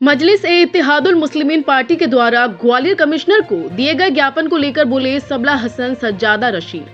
मजलिस-ए-इत्तेहादुल मुस्लिमीन party के द्वारा Gwalior commissioner को दिए गए ज्ञापन को लेकर बोले सबला हसन सज्जादा रशीद।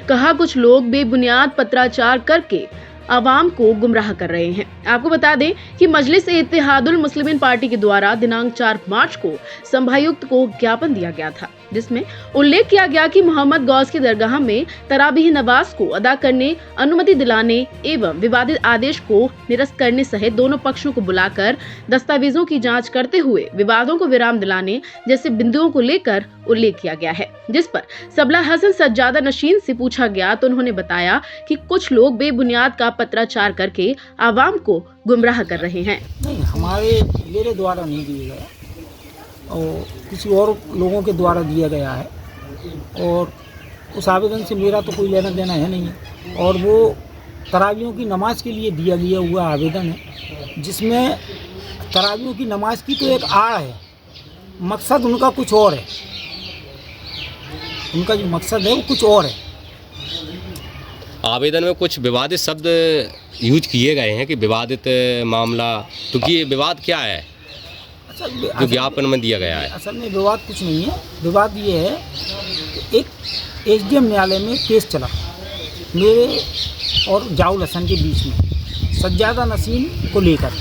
कहा, कुछ लोग बेबुनियाद पत्राचार करके आवाम को गुमराह कर रहे हैं। आपको बता दें कि मजलिस-ए-इत्तेहादुल मुस्लिमीन पार्टी के द्वारा दिनांक 4 मार्च को संभायुक्त को ज्ञापन दिया गया था, जिसमें उल्लेख किया गया कि मोहम्मद गौस की दरगाह में तराबीह नमाज को अदा करने, अनुमति दिलाने एवं विवादित आदेश को निरस्त करने सहित दोनों पक्षों को बुलाकर दस्तावेजों की जांच करते हुए विवादों को विराम दिलाने जैसे बिंदुओं को लेकर उल्लेख किया गया है। जिस पर सबला हसन सज्जादा नशीद से पूछा गया तो उन्होंने बताया कि कुछ लोग बेबुनियाद का पत्राचार करके आवाम को गुमराह कर रहे हैं। नहीं, मेरे द्वारा नहीं दिया गया और किसी और लोगों के द्वारा दिया गया है और उस आवेदन से मेरा तो कोई लेना देना है नहीं है। और वो तरावियों की नमाज के लिए दिया गया हुआ आवेदन है, जिसमें तरावियों की नमाज की तो एक आड़ है, मकसद उनका कुछ और है। उनका जो मकसद है वो कुछ और है। आवेदन में कुछ विवादित शब्द यूज किए गए हैं कि विवादित मामला, तो ये विवाद क्या है जो ज्ञापन में दिया गया है? असल में विवाद कुछ नहीं है। विवाद ये है कि एक एसडीएम न्यायालय में केस चला मेरे और जाउल हसन के बीच में सज्जादा नसीम को लेकर।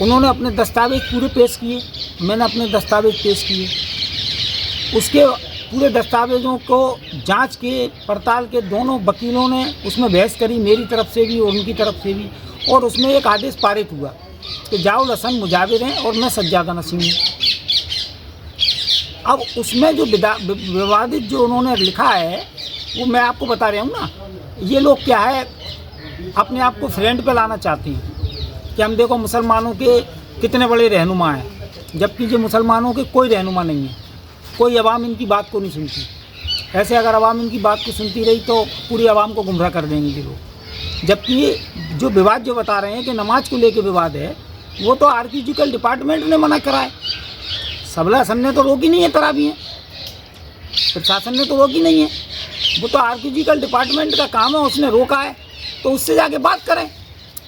उन्होंने अपने दस्तावेज पूरे पेश किए, मैंने अपने दस्तावेज पेश किए। उसके पूरे दस्तावेजों को जांच के पड़ताल के दोनों वकीलों ने उसमें बहस करी, मेरी तरफ से भी और उनकी तरफ से भी, और उसमें एक आदेश पारित हुआ कि जाउल हसन मुजाविर हैं और मैं सज्जादा नसीम हूँ। अब उसमें जो विवादित जो उन्होंने लिखा है वो मैं आपको बता रहा हूँ ना। ये लोग क्या है, अपने आप को फ्रेंड पे लाना चाहते हैं कि हम देखो मुसलमानों के कितने बड़े रहनुमा हैं, जबकि ये मुसलमानों के कोई रहनुमा नहीं है। कोई अवाम इनकी बात को नहीं सुनती। ऐसे अगर अवाम इनकी बात को सुनती रही तो पूरी अवाम को गुमराह कर देंगे ये लोग। जबकि जो विवाद जो बता रहे हैं कि नमाज को लेके विवाद है, वो तो आर्कियोलॉजिकल डिपार्टमेंट ने मना करा है। सबला हसन ने तो रोकी नहीं है तराबी, प्रशासन ने तो रोकी नहीं है। वो तो आर्कियोलॉजिकल डिपार्टमेंट का काम है, उसने रोका है तो उससे जाके बात करें।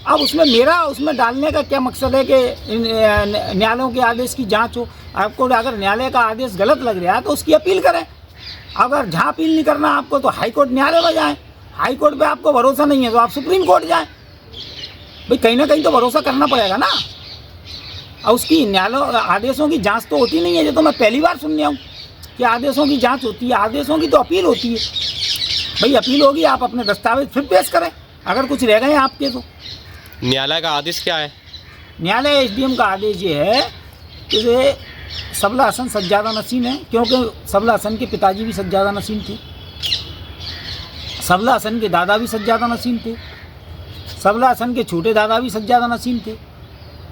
अब उसमें मेरा उसमें डालने का क्या मकसद है कि न्यायालयों के आदेश की जांच हो। आपको अगर न्यायालय का आदेश गलत लग रहा है तो उसकी अपील करें। अगर जहाँ अपील नहीं करना आपको तो हाई कोर्ट न्यायालय में जाएँ। हाई कोर्ट पे आपको भरोसा नहीं है तो आप सुप्रीम कोर्ट जाएँ। भाई कहीं ना कहीं तो भरोसा करना पड़ेगा ना। और उसकी न्यायालय आदेशों की जाँच तो होती नहीं है। ये तो मैं पहली बार सुन रहा हूँ कि आदेशों की जाँच होती है। आदेशों की तो अपील होती है। भाई अपील होगी, आप अपने दस्तावेज फिर पेश करें अगर कुछ रह गए आपके तो। न्यायालय का आदेश क्या है? न्यायालय एसडीएम का आदेश ये है कि सबला हसन सज्जादा नसीम है, क्योंकि सबला हसन के पिताजी भी सज्जादा नसीम थे, सबला हसन के दादा भी सज्जादा नसीम थे, सबला हसन के छोटे दादा भी सज्जादा नसीम थे।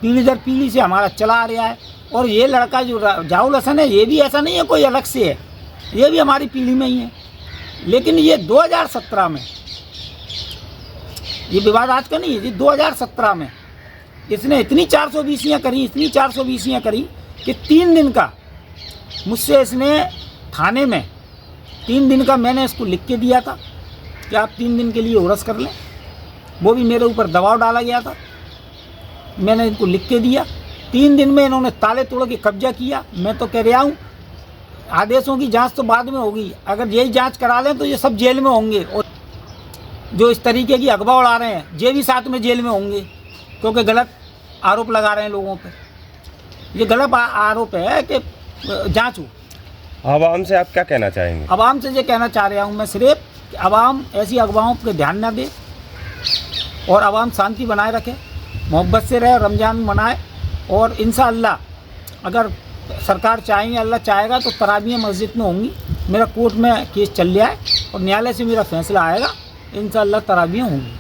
पीढ़ी दर पीढ़ी से हमारा चला आ रहा है। और ये लड़का जो जाउल हसन है, ये भी ऐसा नहीं है कोई अलग से है, ये भी हमारी पीढ़ी में ही है। लेकिन ये 2017 में, ये विवाद आज का नहीं है, ये 2017 में इसने इतनी 420 करी कि 3 दिन का मुझसे इसने थाने में 3 दिन का मैंने इसको लिख के दिया था कि आप 3 दिन के लिए उरस कर लें। वो भी मेरे ऊपर दबाव डाला गया था, मैंने इनको लिख के दिया। 3 दिन में इन्होंने ताले तोड़ के कब्जा किया। मैं तो कह रहा हूँ आदेशों की जांच तो बाद में होगी। अगर यही जांच करा लें तो ये सब जेल में होंगे, और जो इस तरीके की अगवा उड़ा रहे हैं ये भी साथ में जेल में होंगे, क्योंकि गलत आरोप लगा रहे हैं लोगों पे। ये गलत आरोप है कि जांच हो। आवाम से आप क्या कहना चाहेंगे? आवाम से ये कहना चाह रहा हूँ मैं सिर्फ कि आवाम ऐसी अगवाओं पर ध्यान न दे और आवाम शांति बनाए रखे, मोहब्बत से रहे, रमज़ान मनाए। और इंशाअल्लाह अगर सरकार चाहेंगे, अल्लाह चाहेगा तो तराबियाँ मस्जिद में होंगी। मेरा कोर्ट में केस चल रहा है और न्यायालय से मेरा फैसला आएगा, इंशाअल्लाह तराबियाँ होंगी।